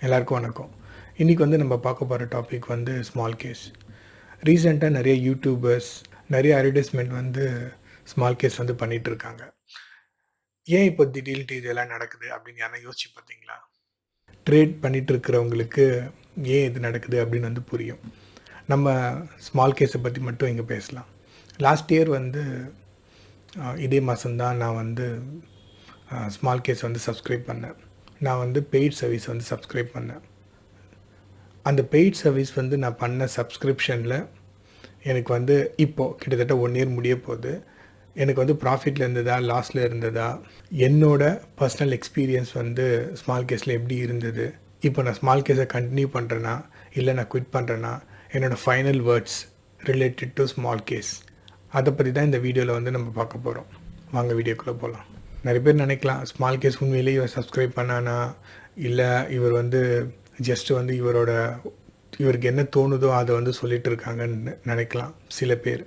எல்லாருக்கும் வணக்கம். இன்றைக்கி வந்து நம்ம பார்க்க போகிற டாபிக் வந்து ஸ்மால் கேஸ். ரீசெண்டாக நிறைய யூடியூபர்ஸ், நிறைய அட்வர்டைஸ்மெண்ட் வந்து ஸ்மால் கேஸ் வந்து பண்ணிகிட்ருக்காங்க. ஏன் இப்போ திடீர்னு இதெல்லாம் நடக்குது அப்படின்னு யாரும் யோசிச்சு பார்த்தீங்களா? ட்ரேட் பண்ணிகிட்டு இருக்கிறவங்களுக்கு ஏன் இது நடக்குது அப்படின்னு வந்து புரியும். நம்ம ஸ்மால் கேஸை பற்றி மட்டும் இங்கே பேசலாம். லாஸ்ட் இயர் வந்து இதே மாதம்தான் நான் வந்து ஸ்மால் கேஸ் வந்து சப்ஸ்கிரைப் பண்ணேன். நான் வந்து பெய்ட் சர்வீஸ் வந்து சப்ஸ்கிரைப் பண்ணேன். அந்த பெய்ட் சர்வீஸ் வந்து நான் பண்ண சப்ஸ்கிரிப்ஷனில் எனக்கு வந்து இப்போது கிட்டத்தட்ட 1 இயர் முடிய போகுது. எனக்கு வந்து ப்ராஃபிட்டில் இருந்ததா லாஸில் இருந்ததா, என்னோட பர்சனல் எக்ஸ்பீரியன்ஸ் வந்து ஸ்மால் கேஸில் எப்படி இருந்தது, இப்போ நான் ஸ்மால் கேஸை கண்டினியூ பண்ணுறேன்னா இல்லை நான் குவிட் பண்ணுறேன்னா, என்னோடய final words related to small case, அதை பற்றி தான் இந்த வீடியோவில் வந்து நம்ம பார்க்க போகிறோம். வாங்க வீடியோக்குள்ளே போகலாம். நிறைய பேர் நினைக்கலாம், ஸ்மால் கேஸ் உண்மையிலேயே இவர் சப்ஸ்கிரைப் பண்ணானா, இல்லை இவர் வந்து ஜஸ்ட்டு வந்து இவருக்கு என்ன தோணுதோ அதை வந்து சொல்லிகிட்டு இருக்காங்கன்னு நினைக்கலாம் சில பேர்.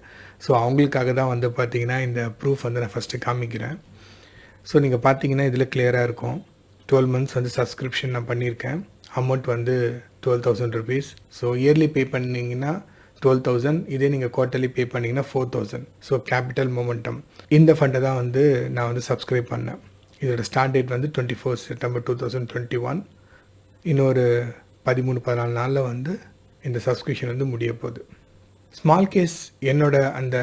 ஸோ அவங்களுக்காக தான் வந்து பார்த்திங்கன்னா இந்த ப்ரூஃப் வந்து நான் ஃபஸ்ட்டு காமிக்கிறேன். ஸோ நீங்கள் பார்த்தீங்கன்னா இதில் கிளியராக இருக்கும். 12 months வந்து சப்ஸ்கிரிப்ஷன் நான் பண்ணியிருக்கேன். அமௌண்ட் வந்து 12,000 rupees. ஸோ இயர்லி பே பண்ணிங்கன்னா 12,000. இதே நீங்கள் குவார்ட்டர்லி பே பண்ணிங்கன்னா 4,000. ஸோ கேபிட்டல் மொமெண்டம் இந்த ஃபண்டை தான் வந்து நான் வந்து சப்ஸ்கிரைப் பண்ணேன். இதோட ஸ்டார்ட் டேட் வந்து 24 September 2021. இன்னொரு 13-14 நாளில் வந்து இந்த சப்ஸ்கிரிப்ஷன் வந்து முடிய போகுது. ஸ்மால் கேஸ் என்னோட அந்த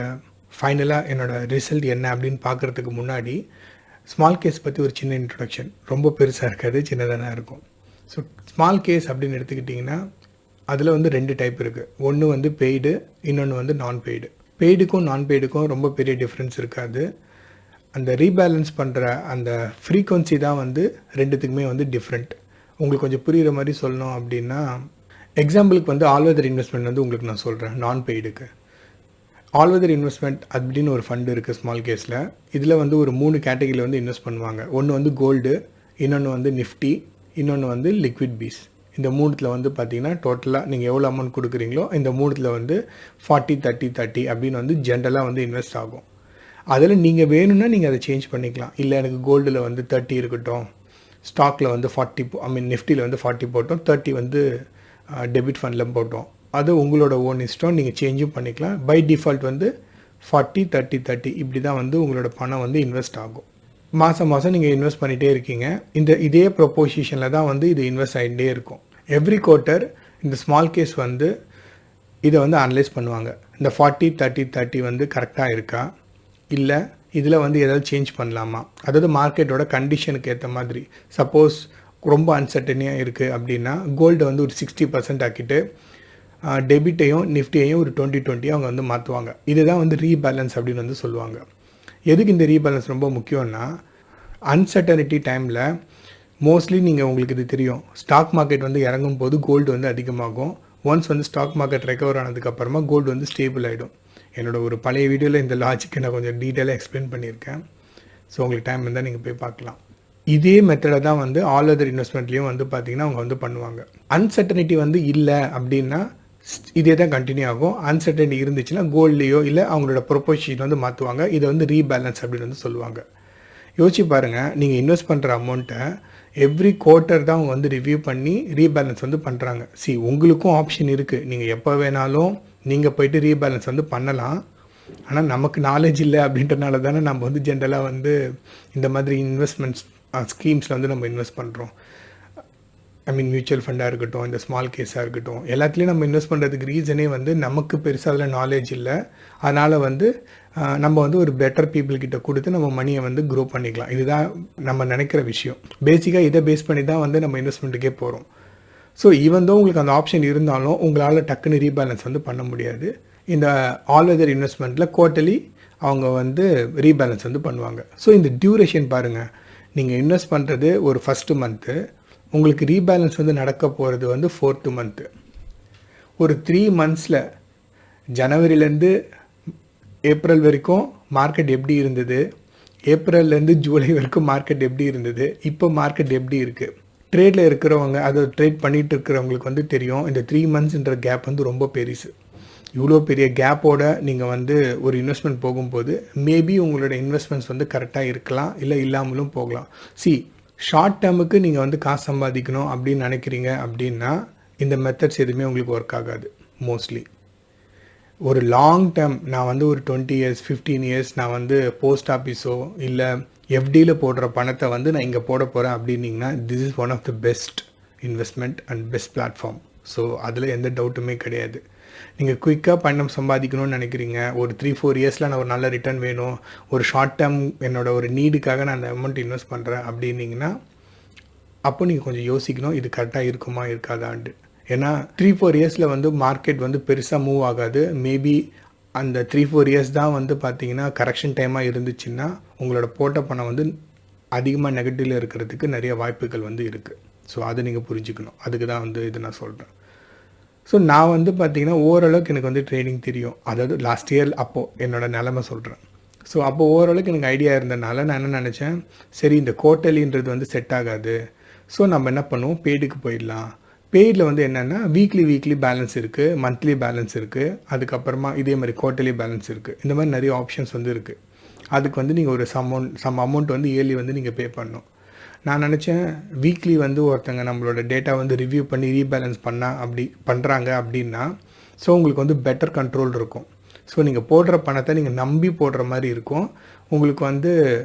ஃபைனலாக என்னோடய ரிசல்ட் என்ன அப்படின்னு பார்க்குறதுக்கு முன்னாடி ஸ்மால் கேஸ் பற்றி ஒரு சின்ன இன்ட்ரொடக்ஷன். ரொம்ப பெருசாக இருக்காது, சின்னதாக தான் இருக்கும். ஸோ ஸ்மால் கேஸ் அப்படின்னு எடுத்துக்கிட்டிங்கன்னா அதில் வந்து 2 டைப் இருக்குது. ஒன்று வந்து பெய்டு, இன்னொன்று வந்து நான் பெய்டு. பெய்டுக்கும் நான் பெய்டுக்கும் ரொம்ப பெரிய டிஃப்ரென்ஸ் இருக்காது. அந்த ரீபேலன்ஸ் பண்ணுற அந்த ஃப்ரீக்வன்சி தான் வந்து ரெண்டுத்துக்குமே வந்து டிஃப்ரெண்ட். உங்களுக்கு கொஞ்சம் புரிகிற மாதிரி சொல்லணும் அப்படின்னா, எக்ஸாம்பிளுக்கு வந்து ஆல் வெதர் இன்வெஸ்ட்மெண்ட் வந்து உங்களுக்கு நான் சொல்கிறேன். நான் பெய்டுக்கு ஆல் வெதர் இன்வெஸ்ட்மெண்ட் அப்படின்னு ஒரு ஃபண்டு இருக்குது ஸ்மால் கேஸில். இதில் வந்து ஒரு 3 கேட்டகரியில் வந்து இன்வெஸ்ட் பண்ணுவாங்க. ஒன்று வந்து கோல்டு, இன்னொன்று வந்து நிஃப்டி, இன்னொன்று வந்து லிக்விட் பீஸ். இந்த 3த்தில் வந்து பார்த்தீங்கன்னா டோட்டலாக நீங்கள் எவ்வளோ அமௌண்ட் கொடுக்குறீங்களோ இந்த 3த்தில் வந்து 40-30-30 அப்படின்னு வந்து ஜென்ரலாக வந்து இன்வெஸ்ட் ஆகும். அதில் நீங்கள் வேணும்னா நீங்கள் அதை சேஞ்ச் பண்ணிக்கலாம். இல்லை எனக்கு கோல்டில் வந்து 30 இருக்கட்டும், ஸ்டாக்கில் வந்து 40 நிஃப்டியில் வந்து 40 போட்டோம், 30 வந்து டெபிட் ஃபண்டில் போட்டோம், அது உங்களோட ஓன் இஷ்டம். நீங்கள் சேஞ்சும் பண்ணிக்கலாம். பை டிஃபால்ட் வந்து 40-30-30 இப்படி தான் வந்து உங்களோட பணம் வந்து இன்வெஸ்ட் ஆகும். மாதம் நீங்கள் இன்வெஸ்ட் பண்ணிகிட்டே இருக்கீங்க. இதே ப்ரொப்போசிஷனில் தான் வந்து இது இன்வெஸ்ட் ஆகிட்டே இருக்கும். எவ்ரி குவார்ட்டர் இந்த ஸ்மால் கேஸ் வந்து இதை வந்து அனலைஸ் பண்ணுவாங்க. இந்த 40-30-30 வந்து கரெக்டாக இருக்கா, இல்லை இதில் வந்து ஏதாவது சேஞ்ச் பண்ணலாமா, அதாவது மார்க்கெட்டோட கண்டிஷனுக்கு ஏற்ற மாதிரி. சப்போஸ் ரொம்ப அன்சர்டனியாக இருக்குது அப்படின்னா கோல்டு வந்து ஒரு 60% ஆக்கிட்டு டெபிட்டையும் நிஃப்டியையும் ஒரு 20-20 அவங்க வந்து மாற்றுவாங்க. இதுதான் வந்து ரீபேலன்ஸ் அப்படின்னு வந்து சொல்லுவாங்க. எதுக்கு இந்த ரீபேலன்ஸ் ரொம்ப முக்கியம்னா, அன்சர்டனிட்டி டைமில் மோஸ்ட்லி உங்களுக்கு இது தெரியும், ஸ்டாக் மார்க்கெட் வந்து இறங்கும் போது கோல்டு வந்து அதிகமாகும். ஒன்ஸ் வந்து ஸ்டாக் மார்க்கெட் ரெக்கவர் ஆனதுக்கப்புறமா கோல்டு வந்து ஸ்டேபிள் ஆகிடும். என்னோடய ஒரு பழைய வீடியோவில் இந்த லாஜிக்கை நான் கொஞ்சம் டீட்டெயிலாக எக்ஸ்பிளைன் பண்ணியிருக்கேன். ஸோ உங்களுக்கு டைம் இருந்தால் நீங்கள் போய் பார்க்கலாம். இதே மெத்தடை தான் வந்து ஆல் அதர் இன்வெஸ்ட்மெண்ட்லேயும் வந்து பார்த்திங்கன்னா அவங்க வந்து பண்ணுவாங்க. அன்சர்டனிட்டி வந்து இல்லை அப்படின்னா இதே தான் கண்டினியூ ஆகும். அன்சர்டனிட்டி இருந்துச்சுன்னா கோல்ட்லேயோ இல்லை அவங்களோட ப்ரொப்போசிஷன் வந்து மாற்றுவாங்க. இதை வந்து ரீபேலன்ஸ் அப்படின்னு வந்து சொல்லுவாங்க. யோசிச்சு பாருங்கள், நீங்கள் இன்வெஸ்ட் பண்ணுற அமௌண்ட்டை எவ்ரி குவார்ட்டர் தான் அவங்க வந்து ரிவ்யூ பண்ணி ரீபேலன்ஸ் வந்து பண்ணுறாங்க. உங்களுக்கும் ஆப்ஷன் இருக்குது, நீங்கள் எப்போ வேணாலும் நீங்கள் போய்ட்டு ரீபேலன்ஸ் வந்து பண்ணலாம். ஆனால் நமக்கு நாலேஜ் இல்லை அப்படின்றனால தானே நம்ம வந்து ஜென்ரலாக வந்து இந்த மாதிரி இன்வெஸ்ட்மெண்ட்ஸ் ஸ்கீம்ஸில் வந்து நம்ம இன்வெஸ்ட் பண்ணுறோம். மியூச்சுவல் ஃபண்டாக இருக்கட்டும், இந்த ஸ்மால் கேஸாக இருக்கட்டும், எல்லாத்துலேயும் நம்ம இன்வெஸ்ட் பண்ணுறதுக்கு ரீசனே வந்து நமக்கு பெருசாக அதில் நாலேஜ் இல்லை. அதனால் வந்து நம்ம வந்து ஒரு பெட்டர் பீப்புள்கிட்ட கொடுத்து நம்ம மணியை வந்து க்ரோ பண்ணிக்கலாம். இதுதான் நம்ம நினைக்கிற விஷயம். பேசிக்காக இதை பேஸ் பண்ணி தான் வந்து நம்ம இன்வெஸ்ட்மெண்ட்டுக்கே போகிறோம். ஸோ ஈவன் உங்களுக்கு அந்த ஆப்ஷன் இருந்தாலும் உங்களால் டக்குன்னு ரீபேலன்ஸ் வந்து பண்ண முடியாது. இந்த ஆல் வெதர் இன்வெஸ்ட்மெண்ட்டில் குவார்ட்டர்லி அவங்க வந்து ரீபேலன்ஸ் வந்து பண்ணுவாங்க. ஸோ இந்த டியூரேஷன் பாருங்கள், நீங்கள் இன்வெஸ்ட் பண்ணுறது ஒரு ஃபஸ்ட்டு மந்த்து, உங்களுக்கு ரீபேலன்ஸ் வந்து நடக்க போகிறது வந்து 4th month. ஒரு 3 monthsல ஜனவரிலேருந்து ஏப்ரல் வரைக்கும் மார்க்கெட் எப்படி இருந்தது, ஏப்ரல்லேருந்து ஜூலை வரைக்கும் மார்க்கெட் எப்படி இருந்தது, இப்போ மார்க்கெட் எப்படி இருக்குது. ட்ரேடில் இருக்கிறவங்க, அதை ட்ரேட் பண்ணிகிட்டு இருக்கிறவங்களுக்கு வந்து தெரியும், இந்த 3 monthsன்ற கேப் வந்து ரொம்ப பெருசு. இவ்வளோ பெரிய கேப்போட நீங்கள் வந்து ஒரு இன்வெஸ்ட்மெண்ட் போகும்போது மேபி உங்களோட இன்வெஸ்ட்மெண்ட்ஸ் வந்து கரெக்டாக இருக்கலாம், இல்லை இல்லாமலும் போகலாம். ஷார்ட் டேர்முக்கு நீங்கள் வந்து காசு சம்பாதிக்கணும் அப்படின்னு நினைக்கிறீங்க அப்படின்னா இந்த மெத்தட்ஸ் எதுவுமே உங்களுக்கு ஒர்க் ஆகாது மோஸ்ட்லி. ஒரு லாங் டேர்ம் நான் வந்து ஒரு 20 இயர்ஸ் 15 இயர்ஸ் நான் வந்து போஸ்ட் ஆஃபீஸோ இல்லை எஃப்டியில் போடுற பணத்தை வந்து நான் இங்கே போட போகிறேன் அப்படின்னிங்கன்னா this is one of the best investment and best platform. So அதில் எந்த டவுட்டுமே கிடையாது. நீங்கள் குயிக்காக பணம் சம்பாதிக்கணும்னு நினைக்கிறீங்க, ஒரு 3-4 இயர்ஸில் நான் ஒரு நல்ல ரிட்டர்ன் வேணும், ஒரு ஷார்ட் டேர்ம் என்னோடய ஒரு நீடுக்காக நான் அந்த அமௌண்ட் இன்வெஸ்ட் பண்ணுறேன் அப்படின்னிங்கன்னா அப்போ நீங்கள் கொஞ்சம் யோசிக்கணும் இது கரெக்டாக இருக்குமா இருக்காதான்ட்டு. ஏன்னா 3-4 இயர்ஸில் வந்து மார்க்கெட் வந்து பெருசாக மூவ் ஆகாது. மேபி அந்த 3-4 இயர்ஸ் தான் வந்து பார்த்தீங்கன்னா கரெக்ஷன் டைமாக இருந்துச்சுன்னா உங்களோட போட்ட பணம் வந்து அதிகமாக நெகட்டிவில் இருக்கிறதுக்கு நிறைய வாய்ப்புகள் வந்து இருக்குது. ஸோ அதை நீங்கள் புரிஞ்சுக்கணும். அதுக்கு தான் வந்து இது நான் சொல்கிறேன். ஸோ நான் வந்து பார்த்தீங்கன்னா ஓரளவுக்கு எனக்கு வந்து ட்ரேடிங் தெரியும். அதாவது லாஸ்ட் இயர் அப்போது என்னோடய நிலமை சொல்கிறேன். ஸோ அப்போ ஓரளவுக்கு எனக்கு ஐடியா இருந்தனால நான் என்ன நினச்சேன், சரி இந்த குவார்ட்டர்லின்றது வந்து செட் ஆகாது. ஸோ நம்ம என்ன பண்ணுவோம், பெய்டுக்கு போயிடலாம். பெய்டில் வந்து என்னென்னா வீக்லி பேலன்ஸ் இருக்குது, மந்த்லி பேலன்ஸ் இருக்குது, அதுக்கப்புறமா இதே மாதிரி குவார்ட்டர்லி பேலன்ஸ் இருக்குது. இந்த மாதிரி நிறைய ஆப்ஷன்ஸ் வந்து இருக்குது. அதுக்கு வந்து நீங்கள் ஒரு சம் அமௌண்ட் வந்து இயர்லி வந்து நீங்கள் பே பண்ணணும். நான் நினச்சேன் வீக்லி வந்து ஒருத்தங்க நம்மளோட டேட்டா வந்து ரிவ்யூ பண்ணி ரீபேலன்ஸ் பண்ணுறாங்க அப்படின்னா ஸோ உங்களுக்கு வந்து பெட்டர் கண்ட்ரோல் இருக்கும். ஸோ நீங்கள் போடுற பணத்தை நீங்கள் நம்பி போடுற மாதிரி இருக்கும். உங்களுக்கு வந்து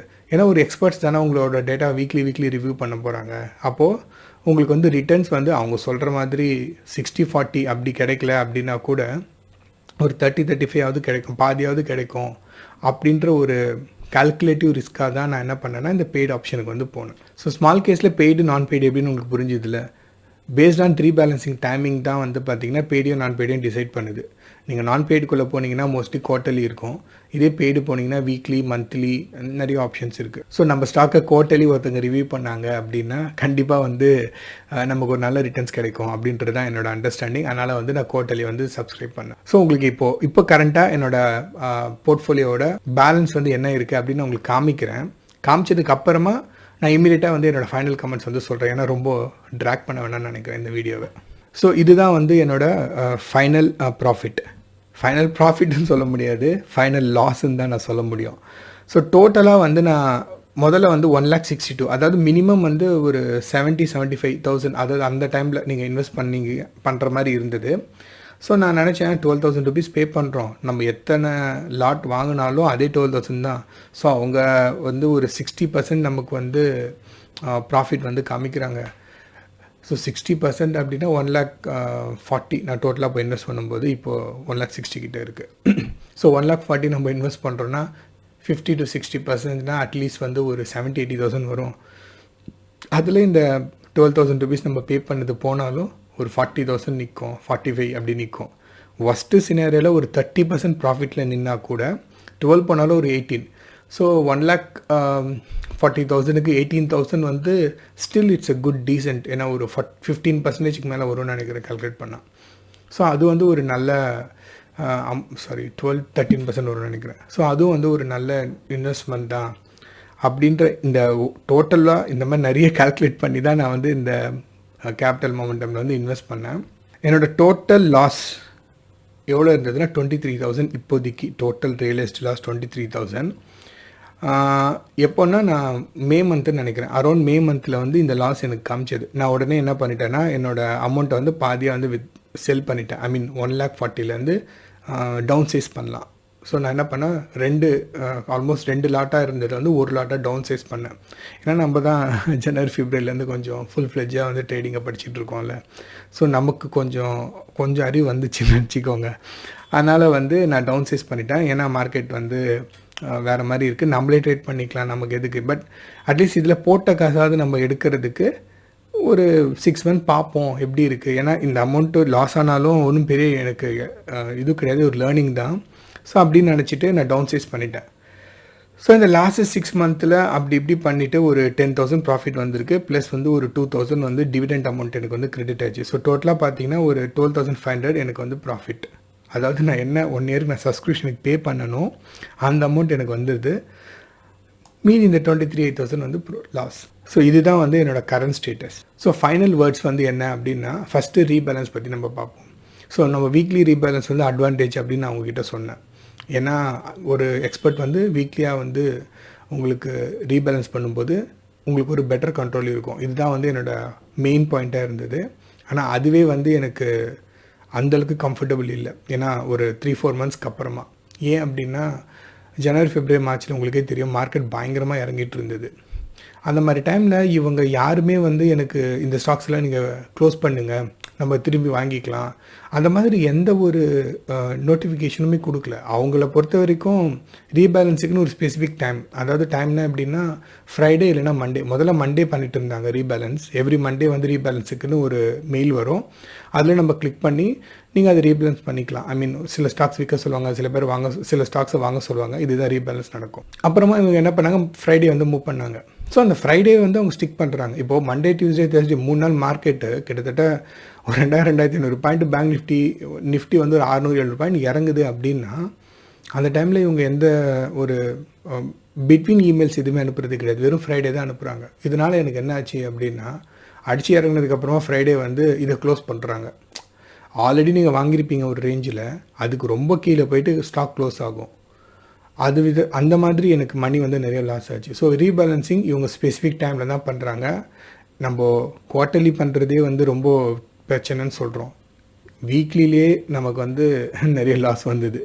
ஏன்னா ஒரு எக்ஸ்பர்ட்ஸ் தானே உங்களோட டேட்டா வீக்லி ரிவ்யூ பண்ண போகிறாங்க. அப்போது உங்களுக்கு வந்து ரிட்டர்ன்ஸ் வந்து அவங்க சொல்கிற மாதிரி 60-40 அப்படி கிடைக்கல அப்படின்னா கூட ஒரு 30-35 கிடைக்கும், பாதியாவது கிடைக்கும் அப்படின்ற ஒரு கால்குலேட்டிவ் ரிஸ்க்காக தான் நான் என்ன பண்ணேன்னா இந்த பெய்டு ஆப்ஷனுக்கு வந்து போனேன். ஸோ ஸ்மால் கேஸில் பெய்டு நான் பெய்டு எப்படின்னு உங்களுக்கு புரிஞ்சுதில்ல. பேஸ்ட் ஆன் ரீபேலன்சிங் டைமிங் தான் வந்து பார்த்திங்கன்னா பெய்டையும் நான் பெய்டையும் டிசைட் பண்ணுது. நீங்கள் நான் பெய்டுக்குள்ளே போனீங்கன்னா மோஸ்ட்லி குவார்ட்டர்லி இருக்கும். இதே பெய்டு போனீங்கன்னா வீக்லி மந்த்லி நிறைய ஆப்ஷன்ஸ் இருக்குது. ஸோ நம்ம ஸ்டாக்கை குவார்ட்டர்லி ஒருத்தங்க ரிவ்யூ பண்ணாங்க அப்படின்னா கண்டிப்பாக வந்து நமக்கு ஒரு நல்ல ரிட்டர்ன்ஸ் கிடைக்கும் அப்படின்றது தான் என்னோட அண்டர்ஸ்டாண்டிங். அதனால் வந்து நான் குவார்ட்டர்லி வந்து சப்ஸ்கிரைப் பண்ணேன். ஸோ உங்களுக்கு இப்போ கரண்ட்டாக என்னோட போர்ட்ஃபோலியோட பேலன்ஸ் வந்து என்ன இருக்குது அப்படின்னு நான் உங்களுக்கு காமிக்கிறேன். காமிச்சதுக்கு அப்புறமா நான் இமீடியட்டாக வந்து என்னோடய ஃபைனல் கமெண்ட்ஸ் வந்து சொல்கிறேன். ஏன்னா ரொம்ப ட்ராக் பண்ண வேணாம்னு நினைக்கிறேன் இந்த வீடியோவை. ஸோ இதுதான் வந்து என்னோடய ஃபைனல் ப்ராஃபிட்னு சொல்ல முடியாது, ஃபைனல் லாஸ்ன்னு தான் நான் சொல்ல முடியும். ஸோ டோட்டலாக வந்து நான் முதல்ல வந்து 1,62,000 அதாவது மினிமம் வந்து ஒரு 70-75,000 அதாவது அந்த டைமில் நீங்கள் இன்வெஸ்ட் பண்ணுற மாதிரி இருந்தது. ஸோ நான் நினச்சேன் 12,000 ருபீஸ் பே பண்ணுறோம், நம்ம எத்தனை லாட் வாங்கினாலும் அதே 12,000 தான். ஸோ அவங்க வந்து ஒரு 60% நமக்கு வந்து ப்ராஃபிட் வந்து காமிக்கிறாங்க. ஸோ 60% அப்படின்னா 1,40,000 நான் டோட்டலாக இப்போ இன்வெஸ்ட் பண்ணும்போது இப்போது 1,60,000 கிட்டே இருக்குது. ஸோ 1,40,000 நம்ம இன்வெஸ்ட் பண்ணுறோன்னா 50-60%னா அட்லீஸ்ட் வந்து ஒரு 70-80,000 வரும். அதில் இந்த 12,000 ருபீஸ் நம்ம பே பண்ணது போனாலும் ஒரு 40,000 நிற்கும், 45 அப்படி நிற்கும். ஒஸ்ட்டு சினாரியோவில் ஒரு 30% ப்ராஃபிட்டில் நின்னா கூட 12 போனாலும் ஒரு 18. ஸோ 1,40,000க்கு 18,000 வந்து still it's a good decent. ஏன்னா ஒரு 15%க்கு மேலே வரும்னு நினைக்கிறேன் கால்குலேட் பண்ணால். ஸோ அது வந்து ஒரு நல்ல 13% வரும்னு நினைக்கிறேன். ஸோ அதுவும் வந்து ஒரு நல்ல இன்வெஸ்ட்மெண்ட் தான் அப்படின்ற இந்த டோட்டலாக இந்த மாதிரி நிறைய கால்குலேட் பண்ணி தான் நான் வந்து இந்த கேபிட்டல் மொமெண்டமில் வந்து இன்வெஸ்ட் பண்ணேன். என்னோடய டோட்டல் லாஸ் எவ்வளோ இருந்ததுன்னா 23,000 இப்போதைக்கு. Total realized loss 23,000. எப்போன்னா நான் மே மந்த்துன்னு நினைக்கிறேன், அரௌண்ட் மே மந்தில் வந்து இந்த லாஸ் எனக்கு காமிச்சது. நான் உடனே என்ன பண்ணிட்டேன்னா என்னோடய அமௌண்ட்டை வந்து பாதியாக வந்து செல் பண்ணிட்டேன். ஐ மீன் 1,40,000லேருந்து டவுன் சைஸ் பண்ணலாம். ஸோ நான் என்ன பண்ணேன், ஆல்மோஸ்ட் 2 லாட்டாக இருந்தது வந்து ஒரு லாட்டாக டவுன் சைஸ் பண்ணேன். ஏன்னா நம்ம தான் ஜனவரி பிப்ரவரிலேருந்து கொஞ்சம் ஃபுல் ஃப்ளெட்ஜாக வந்து ட்ரேடிங்கை படிச்சுட்டு இருக்கோம்ல. ஸோ நமக்கு கொஞ்சம் அறிவு வந்துச்சுன்னு வச்சுக்கோங்க. அதனால் வந்து நான் டவுன் சைஸ் பண்ணிட்டேன். ஏன்னா மார்க்கெட் வந்து வேறு மாதிரி இருக்குது, நம்மளே ட்ரேட் பண்ணிக்கலாம், நமக்கு எதுக்கு. பட் அட்லீஸ்ட் இதில் போட்ட காசாவது நம்ம எடுக்கிறதுக்கு ஒரு 6 மந்த் பார்ப்போம் எப்படி இருக்குது. ஏன்னா இந்த அமௌண்ட்டு லாஸ் ஆனாலும் ஒன்றும் பெரிய எனக்கு இது கிடையாது, ஒரு லேர்னிங் தான். ஸோ அப்படின்னு நினச்சிட்டு நான் டவுன் சைஸ் பண்ணிட்டேன். ஸோ இந்த லாஸ்ட் 6 மந்தில் அப்படி இப்படி பண்ணிவிட்டு ஒரு 10,000 ப்ராஃபிட் வந்திருக்கு. ப்ளஸ் வந்து ஒரு 2,000 வந்து டிவிடெண்ட் அமௌண்ட் எனக்கு வந்து கிரெடிட் ஆச்சு. ஸோ டோட்டலாக பார்த்தீங்கன்னா ஒரு 12,500 எனக்கு வந்து ப்ராஃபிட். அதாவது நான் என்ன 1 இயருக்கு நான் சப்ஸ்கிரிப்ஷனுக்கு பே பண்ணணும் அந்த அமௌண்ட் எனக்கு வந்துடுது. மீதி இந்த 23,000 வந்து லாஸ். ஸோ இதுதான் வந்து என்னோடய current status. So final words வந்து என்ன அப்படின்னா, ஃபஸ்ட்டு ரீபேலன்ஸ் பற்றி நம்ம பார்ப்போம். ஸோ நம்ம வீக்லி ரீபேலன்ஸ் வந்து அட்வான்டேஜ் அப்படின்னு நான் உங்ககிட்ட சொன்னேன். ஏன்னா ஒரு எக்ஸ்பர்ட் வந்து வீக்லியாக வந்து உங்களுக்கு ரீபேலன்ஸ் பண்ணும்போது உங்களுக்கு ஒரு பெட்டர் கண்ட்ரோல் இருக்கும். இதுதான் வந்து என்னோட மெயின் பாயிண்ட்டா இருந்தது. ஆனா அதுவே வந்து எனக்கு அந்த அளவுக்கு கம்ஃபர்டபுள் இல்ல. ஏன்னா ஒரு 3, 4 மந்த்ஸ்க்கு அப்புறமா. ஏன் அப்டின்னா, ஜனவரி, பிப்ரவரி, மார்ச்ல உங்களுக்கே தெரியும் மார்க்கெட் பயங்கரமா இறங்கிட்டு இருந்தது. அந்த மாரி டைம்ல இவங்க யாருமே வந்து எனக்கு இந்த ஸ்டாக்ஸ்லாம் நீங்க க்ளோஸ் பண்ணுங்க. நம்ம திரும்பி வாங்கிக்கலாம். அந்த மாதிரி எந்த ஒரு நோட்டிஃபிகேஷனுமே குடுக்கல. அவங்கள பொறுத்தவரைக்கும் ரீபேலன்ஸுக்குன்னு ஒரு ஸ்பெசிஃபிக் டைம். அதாவது டைம்னா எப்படின்னா, ஃப்ரைடே இல்லைனா மண்டே. முதல்ல மண்டே பண்ணிட்டு இருந்தாங்க ரீபேலன்ஸ். எவ்ரி மண்டே வந்து ரீபேலன்ஸுக்குன்னு ஒரு மெயில் வரும். அதில நம்ம கிளிக் பண்ணி நீங்க அத ரீபேலன்ஸ் பண்ணிக்கலாம். ஐ மீன் சில ஸ்டாக்ஸ் விற்க சொல்லுவாங்க. சில பேர் சில ஸ்டாக்ஸ வாங்க சொல்லுவாங்க. இதுதான் ரீபேலன்ஸ் நடக்கும். அப்புறமா இவங்க என்ன பண்ணாங்க, ஃப்ரைடே வந்து மூவ் பண்ணாங்க. ஸோ அந்த ஃப்ரைடே வந்து அவங்க ஸ்டிக் பண்ணுறாங்க. இப்போது மண்டே, டியூஸ்டே, தேர்ஸ்டே 3 நாள் மார்க்கெட்டு கிட்டத்தட்ட ஒரு 2000, 2500 பாயிண்ட் பேங்க் நிஃப்டி வந்து ஒரு 600, 700 பாயிண்ட் இறங்குது அப்படின்னா, அந்த டைமில் இவங்க எந்த ஒரு பிட்வீன் இமெயில்ஸ் எதுவுமே அனுப்புறது கிடையாது. வெறும் ஃப்ரைடே தான் அனுப்புகிறாங்க. இதனால் எனக்கு என்ன ஆச்சு அப்படின்னா, அடித்து இறங்கினதுக்கப்புறமா ஃப்ரைடே வந்து இதை க்ளோஸ் பண்ணுறாங்க. ஆல்ரெடி நீங்கள் வாங்கியிருப்பீங்க ஒரு ரேஞ்சில், அதுக்கு ரொம்ப கீழே போயிட்டு ஸ்டாக் க்ளோஸ் ஆகும். அந்த மாதிரி எனக்கு மணி வந்து நிறைய லாஸ் ஆச்சு. ஸோ ரீபேலன்சிங் இவங்க ஸ்பெசிஃபிக் டைமில் தான் பண்ணுறாங்க. நம்ம குவார்ட்டர்லி பண்ணுறதே வந்து ரொம்ப பிரச்சனைன்னு சொல்கிறோம். வீக்லிலே நமக்கு வந்து நிறைய லாஸ் வந்தது.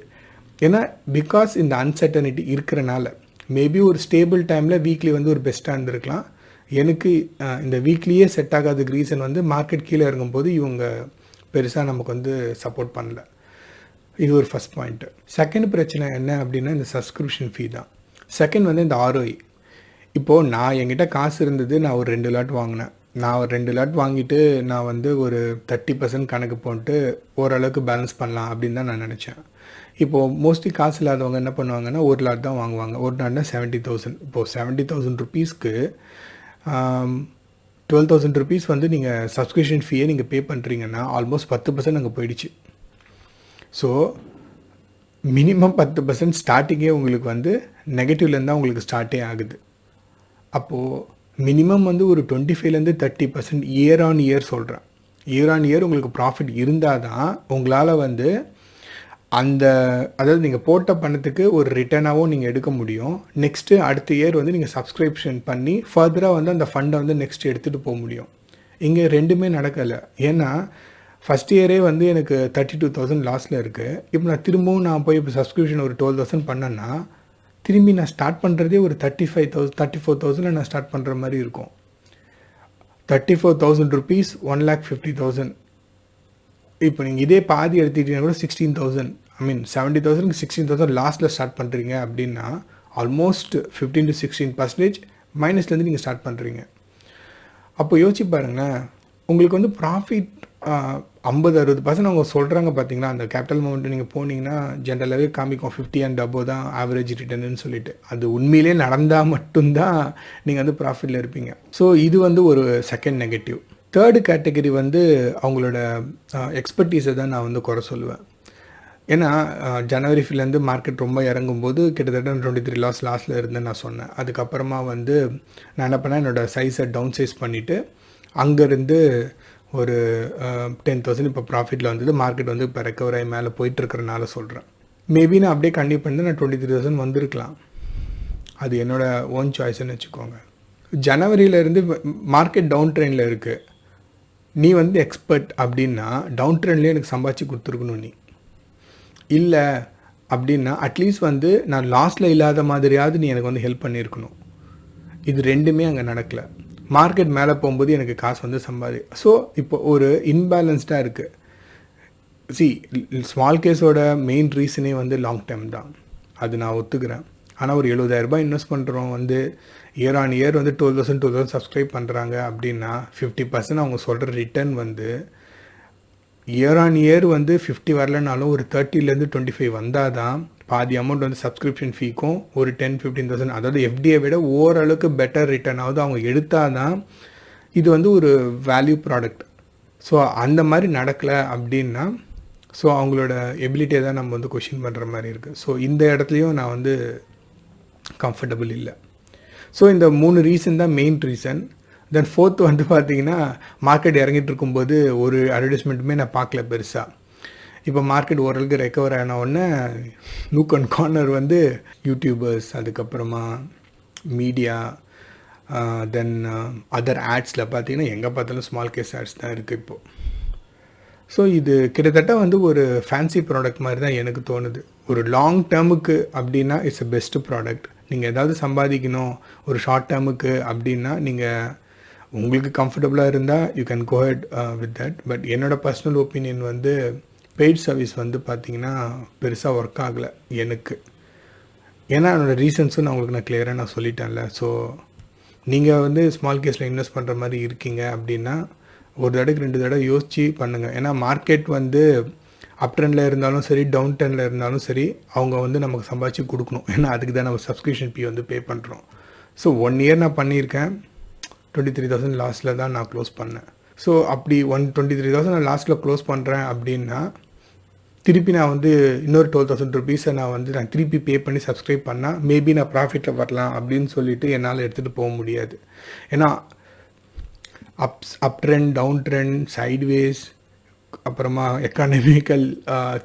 ஏன்னா பிகாஸ் இந்த அன்சர்டனிட்டி இருக்கிறனால மேபி ஒரு ஸ்டேபிள் டைமில் வீக்லி வந்து ஒரு பெஸ்ட்டாக இருந்திருக்கலாம். எனக்கு இந்த வீக்லியே செட் ஆகாததுக்கு ரீசன் வந்து மார்க்கெட் கீழே இறங்கும்போது இவங்க பெருசாக நமக்கு வந்து சப்போர்ட் பண்ணல. இது ஒரு ஃபஸ்ட் பாயிண்ட்டு. செகண்ட் பிரச்சனை என்ன அப்படின்னா இந்த சப்ஸ்கிரிப்ஷன் ஃபீ தான். செகண்ட் வந்து இந்த ஆர்ஓஇ. இப்போது நான் என்கிட்ட காசு இருந்தது, நான் ஒரு 2 லாட் வாங்கினேன். நான் ஒரு 2 லாட் வாங்கிட்டு நான் வந்து ஒரு 30% கணக்கு போட்டு ஓரளவுக்கு பேலன்ஸ் பண்ணலாம் அப்படின்னு தான் நான் நினச்சேன். இப்போது மோஸ்ட்லி காசு இல்லாதவங்க என்ன பண்ணுவாங்கன்னா, ஒரு லாட் தான் வாங்குவாங்க. ஒரு லாட்னா 70,000. இப்போது 70,000 ருபீஸ்க்கு 12,000 ருபீஸ் வந்து நீங்கள் சப்ஸ்கிரிப்ஷன் ஃபீயை நீங்கள் பே பண்ணுறீங்கன்னா ஆல்மோஸ்ட் 10% அங்கே போயிடுச்சு. ஸோ மினிமம் 10% ஸ்டார்டிங்கே உங்களுக்கு வந்து நெகட்டிவ்லேருந்து தான் உங்களுக்கு ஸ்டார்ட்டே ஆகுது. அப்போது மினிமம் வந்து ஒரு 25லேருந்து 30% இயர் ஆன் இயர் சொல்கிறேன். இயர் ஆன் இயர் உங்களுக்கு ப்ராஃபிட் இருந்தால் தான் உங்களால் வந்து அதாவது நீங்கள் போட்ட பணத்துக்கு ஒரு ரிட்டர்னாகவும் நீங்கள் எடுக்க முடியும். நெக்ஸ்ட்டு அடுத்த இயர் வந்து நீங்கள் சப்ஸ்கிரிப்ஷன் பண்ணி ஃபர்தராக வந்து அந்த ஃபண்டை வந்து நெக்ஸ்ட் எடுத்துகிட்டு போக முடியும். இங்கே ரெண்டுமே நடக்கலை. ஏன்னா ஃபஸ்ட் இயரே வந்து எனக்கு 32,000 லாஸில் இருக்குது. இப்போ நான் திரும்பவும் நான் போய் இப்போ சப்ஸ்கிரிப்ஷன் ஒரு 12,000 பண்ணேன்னா திரும்பி நான் ஸ்டார்ட் பண்ணுறதே ஒரு 35,000 34,000 நான் ஸ்டார்ட் பண்ணுற மாதிரி இருக்கும். 34,000 ருபீஸ் 1,50,000. இப்போ நீங்கள் இதே பாதி எடுத்துக்கிட்டீங்கன்னா கூட 16,000. ஐ மீன் 70,000க்கு 16,000 லாஸ்ட்டில் ஸ்டார்ட் பண்ணுறீங்க அப்படின்னா ஆல்மோஸ்ட் 15 to 16% மைனஸ்லேருந்து நீங்கள் ஸ்டார்ட் பண்ணுறீங்க. அப்போ யோசிச்சு பாருங்களேன், உங்களுக்கு வந்து ப்ராஃபிட் 50-60% அவங்க சொல்கிறாங்க பார்த்தீங்களா. அந்த கேபிட்டல் மூமெண்ட் நீங்கள் போனீங்கன்னா ஜென்ரலாகவே காமிக்கும் 50 அண்ட் அபோவ் தான் ஆவரேஜ் ரிட்டர்ன்னு சொல்லிட்டு. அது உண்மையிலே நடந்தால் மட்டும்தான் நீங்கள் வந்து ப்ராஃபிட்டில் இருப்பீங்க. ஸோ இது வந்து ஒரு செகண்ட் நெகட்டிவ். தேர்டு கேட்டகரி வந்து அவங்களோட எக்ஸ்பர்டீஸை தான் நான் வந்து குறை சொல்லுவேன். ஏன்னா ஜனவரிலேருந்து மார்க்கெட் ரொம்ப இறங்கும்போது கிட்டத்தட்ட 23 லாஸ்ட்டில் இருந்தேன்னு நான் சொன்னேன். அதுக்கப்புறமா வந்து நான் என்ன பண்ணேன், என்னோடய சைஸை டவுன் சைஸ் பண்ணிவிட்டு அங்கேருந்து ஒரு 10,000 இப்போ ப்ராஃபிட்டில் வந்தது. மார்க்கெட் வந்து இப்போ ரெக்கவர் ஆகி மேலே போயிட்டுருக்கிறனால சொல்கிறேன். மேபி நான் அப்படியே கண்டிப்பாக பண்ணி நான் 23,000 வந்திருக்கலாம். அது என்னோடய ஓன் சாய்ஸ்ன்னு வச்சுக்கோங்க. ஜனவரியிலேருந்து மார்க்கெட் டவுன் ட்ரெண்டில் இருக்குது. நீ வந்து எக்ஸ்பர்ட் அப்படின்னா டவுன் ட்ரெண்ட்லேயே எனக்கு சம்பாதிச்சு கொடுத்துருக்கணும். நீ இல்லை அப்படின்னா அட்லீஸ்ட் வந்து நான் லாஸ்ட்டில் இல்லாத மாதிரியாவது நீ எனக்கு வந்து ஹெல்ப் பண்ணியிருக்கணும். இது ரெண்டுமே அங்கே நடக்கலை. மார்க்கெட் மேலே போகும்போது எனக்கு காசு வந்து ஸோ இப்போ ஒரு இன்பேலன்ஸ்டாக இருக்குது. ஸ்மால் கேஸோட மெயின் ரீசனே வந்து லாங் டேர்ம் தான், அது நான் ஒத்துக்கிறேன். ஆனால் ஒரு 70,000 இன்வெஸ்ட் பண்ணுறோம் வந்து இயர் ஆன் இயர் வந்து 12,000 சப்ஸ்கிரைப் பண்ணுறாங்க அப்படின்னா 50% அவங்க சொல்கிற ரிட்டர்ன் வந்து இயர் ஆன் இயர் வந்து 50 வரலனாலும் ஒரு 30லேருந்து 25 வந்தால் தான் பாதி அமௌண்ட் வந்து சப்ஸ்கிரிப்ஷன் ஃபீக்கும் ஒரு 10-15,000, அதாவது எஃப்டியை விட ஓரளவுக்கு பெட்டர் ரிட்டர்ன் ஆகுது அவங்க எடுத்தால் தான் இது வந்து ஒரு வேல்யூ ப்ராடக்ட். ஸோ அந்த மாதிரி நடக்கலை அப்படின்னா ஸோ அவங்களோட எபிலிட்டியை தான் நம்ம வந்து கொஷின் பண்ணுற மாதிரி இருக்குது. ஸோ இந்த இடத்துலையும் நான் வந்து கம்ஃபர்டபுள் இல்லை. ஸோ இந்த 3 ரீசன் தான் மெயின் ரீசன். தென் ஃபோர்த் வந்து பார்த்திங்கன்னா, மார்க்கெட் இறங்கிட்டு இருக்கும்போது ஒரு அட்வர்டைஸ்மெண்ட்டுமே நான் பார்க்கல பெருசாக. இப்போ மார்க்கெட் ஓரளவுக்கு ரெக்கவர் ஆன உடனே நூக் அண்ட் கார்னர் வந்து யூடியூபர்ஸ், அதுக்கப்புறமா மீடியா, தென் அதர் ஆட்ஸில் பார்த்தீங்கன்னா எங்கே பார்த்தாலும் ஸ்மால் கேஸ் ஆட்ஸ் தான் இருக்குது இப்போது. ஸோ இது கிட்டத்தட்ட வந்து ஒரு ஃபேன்சி ப்ராடக்ட் மாதிரி தான் எனக்கு தோணுது. ஒரு லாங் டேர்முக்கு அப்படின்னா இட்ஸ் எ பெஸ்ட்டு ப்ராடக்ட். நீங்கள் ஏதாவது சம்பாதிக்கணும் ஒரு ஷார்ட் டேர்முக்கு அப்படின்னா நீங்கள் உங்களுக்கு கம்ஃபர்டபுளாக இருந்தால் you can go ahead with that. But என்னோடய பர்சனல் ஒப்பீனியன் வந்து பெய்ட் சர்வீஸ் வந்து பார்த்திங்கன்னா பெருசாக ஒர்க் ஆகலை எனக்கு. ஏன்னா என்னோடய ரீசன்ஸும் நான் கிளியராக நான் சொல்லிட்டேன்ல. ஸோ நீங்கள் வந்து ஸ்மால் கேஸில் இன்வெஸ்ட் பண்ணுற மாதிரி இருக்கீங்க அப்படின்னா ஒரு தடவைக்கு 2 தடவை யோசித்து பண்ணுங்கள். ஏன்னா மார்க்கெட் வந்து அப் ட்ரெண்டில் இருந்தாலும் சரி, டவுன் ட்ரெண்டில் இருந்தாலும் சரி, அவங்க வந்து நமக்கு சம்பாதிச்சு கொடுக்கணும். ஏன்னா அதுக்கு தான் நம்ம சப்ஸ்கிரிப்ஷன் ஃபீ வந்து பே பண்ணுறோம். ஸோ 1 இயர் நான் பண்ணியிருக்கேன். 23,000 லாஸ்ட்டில் தான் நான் க்ளோஸ் பண்ணேன். ஸோ அப்படி 23,000 நான் லாஸ்ட்டில் க்ளோஸ் பண்ணுறேன் அப்படின்னா திருப்பி நான் வந்து இன்னொரு 12,000 ருபீஸை நான் திருப்பி பே பண்ணி சப்ஸ்கிரைப் பண்ணால் மேபி நான் ப்ராஃபிட்டில் வரலாம் அப்படின்னு சொல்லிட்டு என்னால் எடுத்துகிட்டு போக முடியாது. ஏன்னா up trend, down trend, sideways, அப்புறமா எக்கானமிக்கல்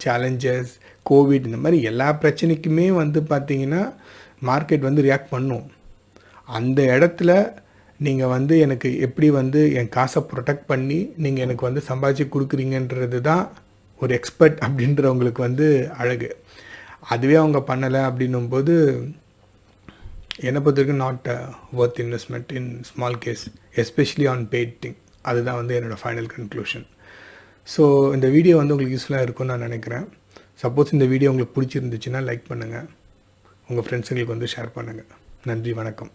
சேலஞ்சஸ், கோவிட், இந்த மாதிரி எல்லா பிரச்சனைக்குமே வந்து பார்த்திங்கன்னா மார்க்கெட் வந்து ரியாக்ட் பண்ணும். அந்த இடத்துல நீங்கள் வந்து எனக்கு எப்படி வந்து என் காசை ப்ரொடெக்ட் பண்ணி நீங்கள் எனக்கு வந்து சம்பாதிச்சு கொடுக்குறீங்கன்றது தான் ஒரு எக்ஸ்பர்ட் அப்படின்றவங்களுக்கு வந்து அழகு. அதுவே அவங்க பண்ணலை அப்படின்னும்போது என்னை பொறுத்த வரைக்கும் not worth investment in small case, especially on paid thing. அதுதான் வந்து என்னோடய ஃபைனல் கன்க்ளூஷன். ஸோ இந்த வீடியோ வந்து உங்களுக்கு யூஸ்ஃபுல்லாக இருக்கும்னு நான் நினைக்கிறேன். சப்போஸ் இந்த வீடியோ உங்களுக்கு பிடிச்சிருந்துச்சுன்னா லைக் பண்ணுங்கள், உங்கள் ஃப்ரெண்ட்ஸுங்களுக்கு வந்து ஷேர் பண்ணுங்கள். நன்றி, வணக்கம்.